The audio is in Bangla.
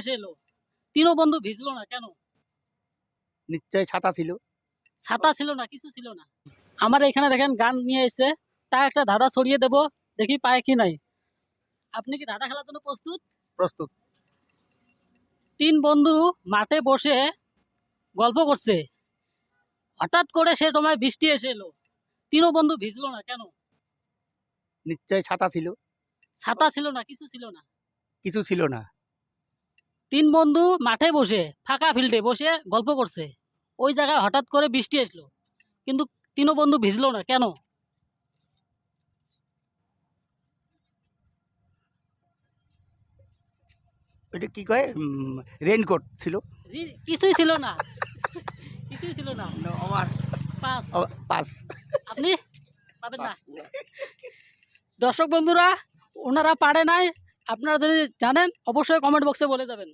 এসে এলো, তিনও বন্ধু ভিজলো না কেন? নিশ্চয় ছাতা ছিল। ছাতা ছিল না, কিছু ছিল না। আমার এখানে দেখেন গান নিয়ে এসে, তা একটা ধাঁধা ছড়িয়ে দেব, দেখি পায় কি নাই। আপনি কি ধাঁধা খেলার জন্য প্রস্তুত? প্রস্তুত। তিন বন্ধু মাঠে বসে গল্প করছে, হঠাৎ করে সে সময় বৃষ্টি এসে এলো, তিনও বন্ধু ভিজলো না কেন? নিশ্চয় ছাতা ছিল। ছাতা ছিল না, কিছু ছিল না। কিছু ছিল না। তিন বন্ধু মাঠে বসে, ফাঁকা ফিল্ডে বসে গল্প করছে, ওই জায়গায় হঠাৎ করে বৃষ্টি আসলো, কিন্তু তিনও বন্ধু ভিজলো না কেন? ওইটা কি কয়? রেইনকোট ছিল। কিছুই ছিল না, কিছুই ছিল না। আমার পাস। পাস। আপনি পাবেন না। দর্শক বন্ধুরা, ওনারা পারে নাই। আপনারা যদি জানেন অবশ্যই কমেন্ট বক্সে বলে যাবেন।